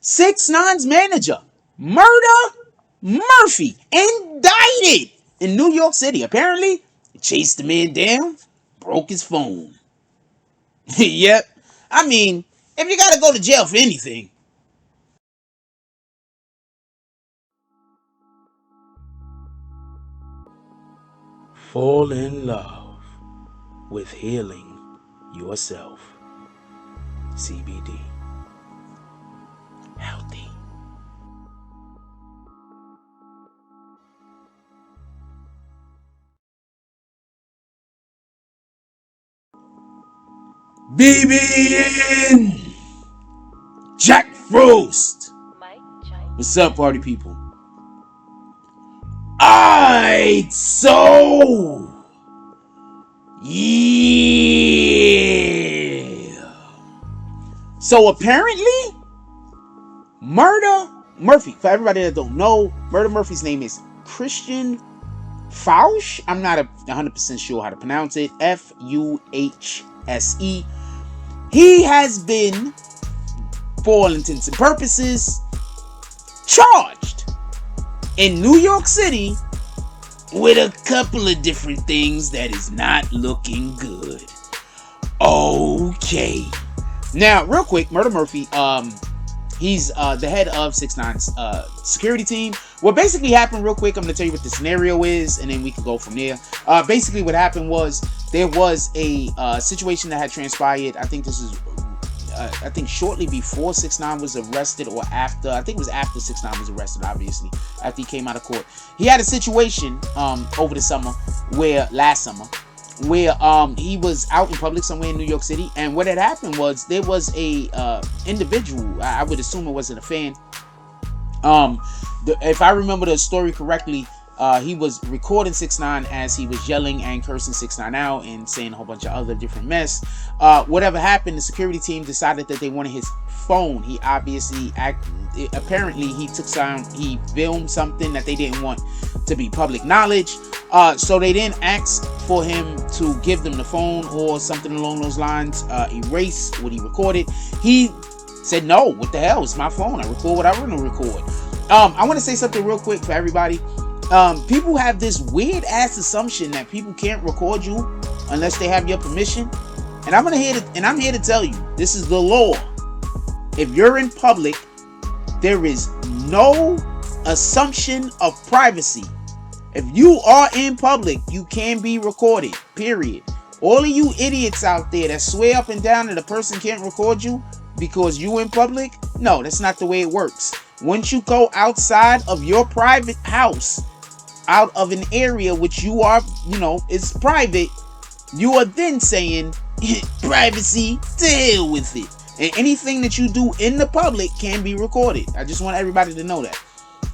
6ix9ine's manager, Murda Murphy, indicted in New York City. Apparently, chased the man down, broke his phone. Yep. I mean, if you gotta go to jail for anything. Fall in love with healing yourself. CBD. Healthy. BBN Jack Frost. What's up, party people? Alright, so yeah. So apparently, Murda Murphy, for everybody that don't know, Murda Murphy's name is Christian Fausch. I'm not 100% sure how to pronounce it. Fuhse. He has been, for all intents and purposes, charged in New York City with a couple of different things that is not looking good. Okay. Now, real quick, Murda Murphy, he's the head of 6ix9ine's security team. What basically happened, real quick, I'm going to tell you what the scenario is, and then we can go from there. Basically, what happened was there was a situation that had transpired. I think this is, I think shortly before 6ix9ine was arrested, or after. I think it was after 6ix9ine was arrested, obviously, after he came out of court. He had a situation over the summer, last summer, where he was out in public somewhere in New York City, and what had happened was there was a individual, I would assume it wasn't a fan. If I remember the story correctly, he was recording 6ix9ine as he was yelling and cursing 6ix9ine out and saying a whole bunch of other different mess. Whatever happened, the security team decided that they wanted his phone. He obviously apparently he filmed something that they didn't want to be public knowledge. So they didn't ask for him to give them the phone or something along those lines, erase what he recorded. He said, no, what the hell, it's my phone, I record what I want to record. I want to say something real quick for everybody. People have this weird ass assumption that people can't record you unless they have your permission, and I'm here to tell you, this is the law. If you're in public, there is no assumption of privacy. If you are in public, you can be recorded, period. All of you idiots out there that swear up and down that a person can't record you because you in public, no, that's not the way it works. Once you go outside of your private house, out of an area which you are, is private, you are then saying, privacy, to hell with it. And anything that you do in the public can be recorded. I just want everybody to know that.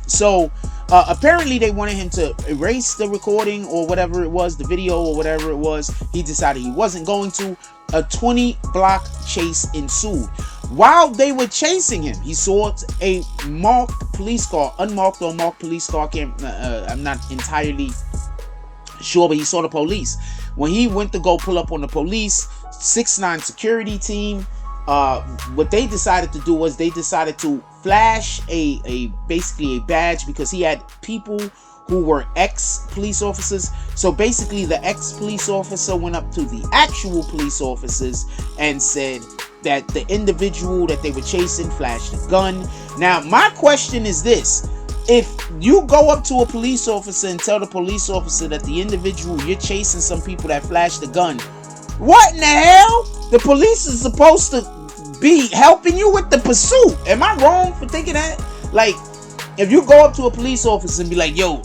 So, apparently they wanted him to erase the recording or whatever it was, the video or whatever it was. He decided he wasn't going to. A 20-block chase ensued. While they were chasing him, he saw a marked police car, unmarked or marked police car. I'm not entirely sure, but he saw the police. When he went to go pull up on the police, 6ix9ine security team, what they decided to do was they decided to flash basically a badge, because he had people who were ex-police officers. So basically the ex-police officer went up to the actual police officers and said that the individual that they were chasing flashed a gun. Now my question is this: if you go up to a police officer and tell the police officer that the individual you're chasing, some people that flashed a gun, what in the hell? The police is supposed to be helping you with the pursuit. Am I wrong for thinking that? Like, if you go up to a police officer and be like, yo,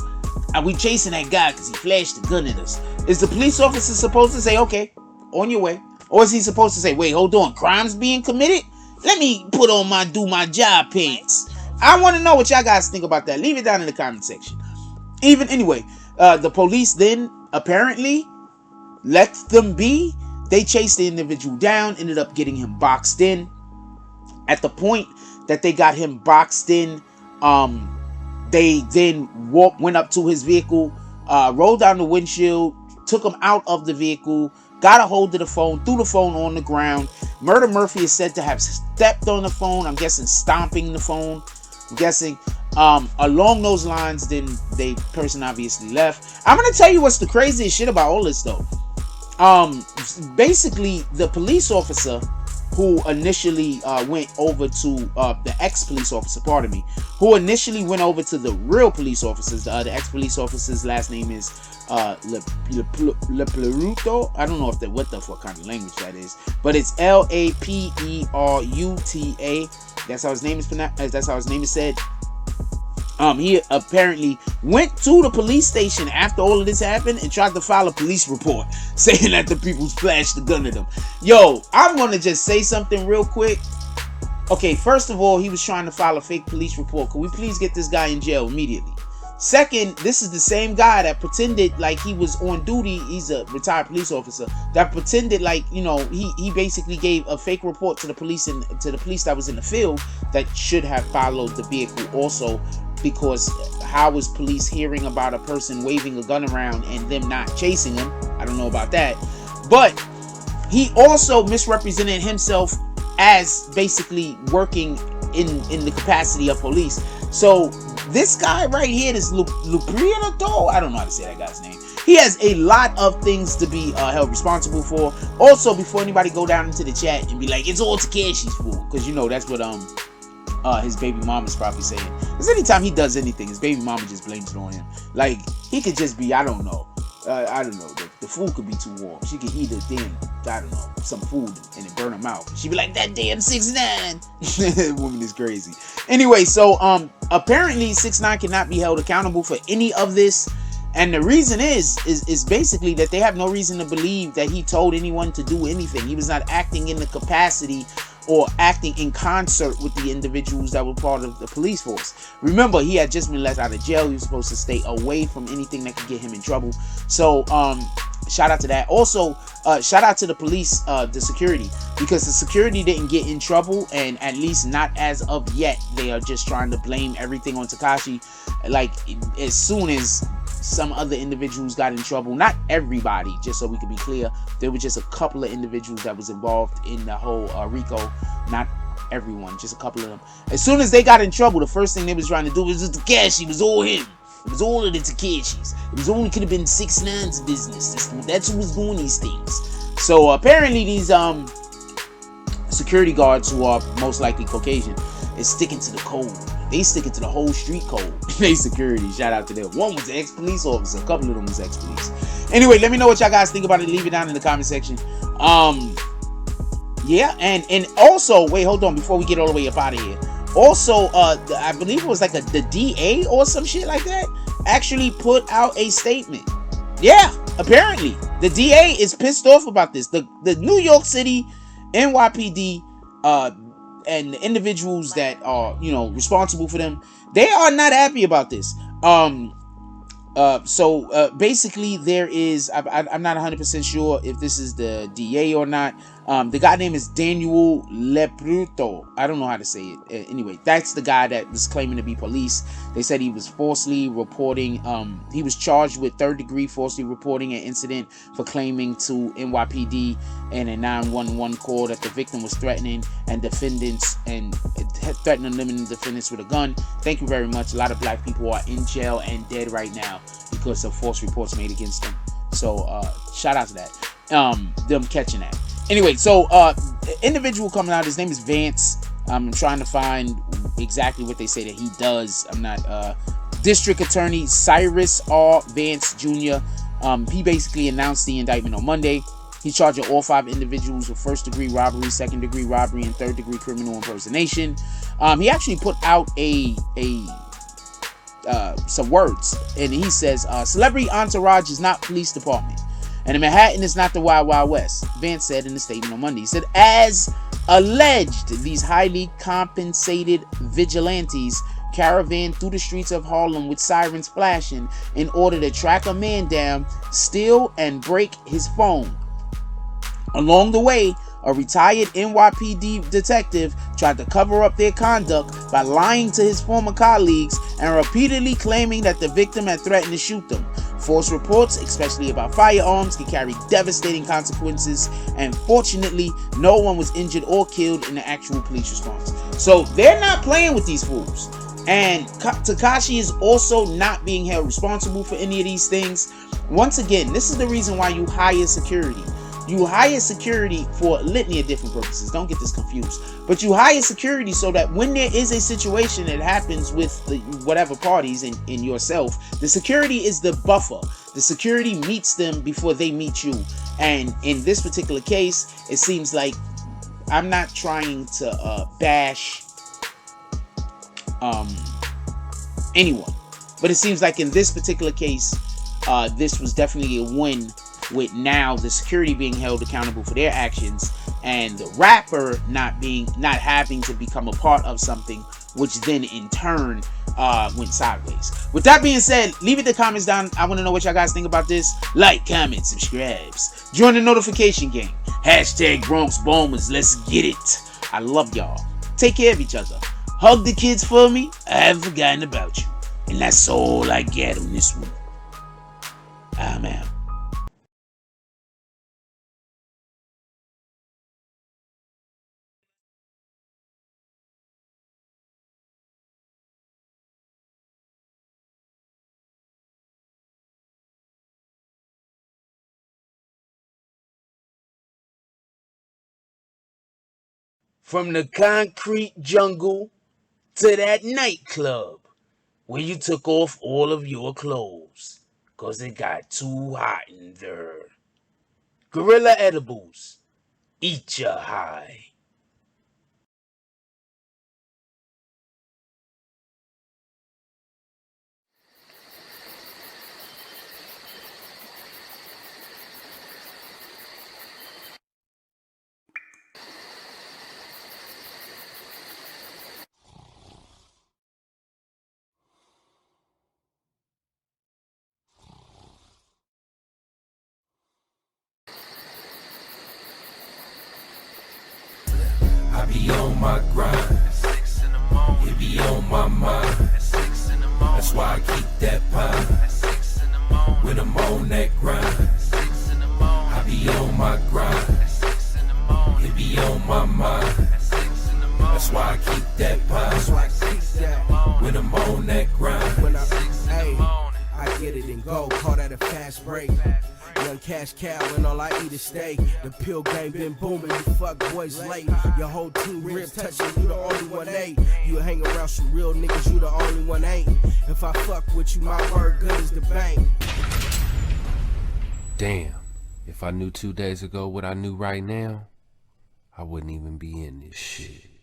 are we chasing that guy because he flashed a gun at us? Is the police officer supposed to say, okay, on your way? Or is he supposed to say, wait, hold on, crime's being committed? Let me put on my do my job pants. I want to know what y'all guys think about that. Leave it down in the comment section. The police then apparently let them be. They chased the individual down, ended up getting him boxed in. At the point that they got him boxed in, they then went up to his vehicle, rolled down the windshield, took him out of the vehicle, got a hold of the phone, threw the phone on the ground. Murda Murphy is said to have stepped on the phone. I'm guessing stomping the phone. I'm guessing along those lines. Then the person obviously left. I'm gonna tell you what's the craziest shit about all this though. Basically the police officer who initially went over to the ex-police officer, pardon me, who initially went over to the real police officers. The ex-police officer's last name is Leperuto. I don't know if that what the fuck kind of language that is, but it's Leperuta. That's how his name is pronounced. That's how his name is said. He apparently went to the police station after all of this happened and tried to file a police report saying that the people flashed the gun at him. Yo, I'm gonna just say something real quick. Okay, first of all, he was trying to file a fake police report. Could we please get this guy in jail immediately? Second, this is the same guy that pretended like he was on duty. He's a retired police officer that pretended like, you know, he basically gave a fake report to the police and to the police that was in the field that should have followed the vehicle also, because how was police hearing about a person waving a gun around and them not chasing him? I don't know about that. But he also misrepresented himself as basically working in the capacity of police. So this guy right here, this Lupriato, I don't know how to say that guy's name. He has a lot of things to be held responsible for. Also, before anybody go down into the chat and be like, it's all Takeshi's fault, because you know that's what his baby mama's probably saying. Because anytime he does anything, his baby mama just blames it on him. Like, he could just be, I don't know. The food could be too warm. She could eat a damn, I don't know, some food and it burn her mouth. She'd be like, that damn 6ix9ine. Woman is crazy. Anyway, so apparently 6ix9ine cannot be held accountable for any of this. And the reason is basically that they have no reason to believe that he told anyone to do anything. He was not acting in the capacity or acting in concert with the individuals that were part of the police force. Remember, he had just been let out of jail. He was supposed to stay away from anything that could get him in trouble. So shout out to that. Also, shout out to the police, the security, because the security didn't get in trouble, and at least not as of yet. They are just trying to blame everything on Tekashi. Like, as soon as some other individuals got in trouble, not everybody, just so we can be clear, there were just a couple of individuals that was involved in the whole RICO, not everyone, just a couple of them. As soon as they got in trouble, the first thing they was trying to do was just Tekashi. It was all him. It was all of the Takeshis. It was only could have been 6ix9ine's business. That's who was doing these things. So apparently these security guards, who are most likely Caucasian, is sticking to the code. They sticking to the whole street code. They security. Shout out to them. One was an ex-police officer. A couple of them was ex-police. Anyway, let me know what y'all guys think about it. Leave it down in the comment section. Yeah, and also, wait, hold on, before we get all the way up out of here. Also, I believe it was like the DA or some shit like that actually put out a statement. Yeah, apparently the DA is pissed off about this. The New York City NYPD and the individuals that are, you know, responsible for them, they are not happy about this. So basically there is, I'm not 100% sure if this is the DA or not. The guy name is Daniel Leperuto. I don't know how to say it. Anyway, that's the guy that was claiming to be police. They said he was falsely reporting. He was charged with third-degree falsely reporting an incident for claiming to NYPD and a 911 call that the victim was threatening and defendants and threatening them and defendants with a gun. Thank you very much. A lot of black people are in jail and dead right now because of false reports made against them. So shout out to that. Them catching that. Anyway, so individual coming out, his name is Vance. I'm trying to find exactly what they say that he does. I'm not District Attorney Cyrus R. Vance Jr. He basically announced the indictment on Monday. He's charging all 5 individuals with first-degree robbery, second-degree robbery, and third-degree criminal impersonation. He actually put out some words, and he says, celebrity entourage is not police department, and Manhattan is not the Wild Wild West, Vance said in a statement on Monday. He said, as alleged, these highly compensated vigilantes caravan through the streets of Harlem with sirens flashing in order to track a man down, steal, and break his phone. Along the way, a retired NYPD detective tried to cover up their conduct by lying to his former colleagues and repeatedly claiming that the victim had threatened to shoot them. False reports, especially about firearms, can carry devastating consequences, and fortunately, no one was injured or killed in the actual police response. So they're not playing with these fools. And Tekashi is also not being held responsible for any of these things. Once again, this is the reason why you hire security. You hire security for a litany of different purposes. Don't get this confused. But you hire security so that when there is a situation that happens with the whatever parties in yourself, the security is the buffer. The security meets them before they meet you. And in this particular case, it seems like, I'm not trying to bash anyone, but it seems like in this particular case, this was definitely a win, with now the security being held accountable for their actions and the rapper not having to become a part of something, which then in turn went sideways. With that being said, leave it in the comments down. I want to know what y'all guys think about this. Like, comment, subscribes, join the notification game. Hashtag Bronx Bombers. Let's get it. I love y'all. Take care of each other. Hug the kids for me. I haven't forgotten about you. And that's all I got on this one. I'm out. From the concrete jungle to that nightclub where you took off all of your clothes because it got too hot in there. Gorilla Edibles. Eat ya high. I be on my grind. It be on my mind. That's why I keep that pine. When I'm on that grind, I be on my grind. It be on my mind. That's why I keep that pine. When I'm on that grind. I get it and go, call that a fast break. Young cash cow and all I eat is steak. The pill game been booming, you fuck boys late. Your whole team rib touching, you the only one ain't. You hang around some real niggas, you the only one ain't. If I fuck with you, my word good as the bank. Damn, if I knew 2 days ago what I knew right now, I wouldn't even be in this shit.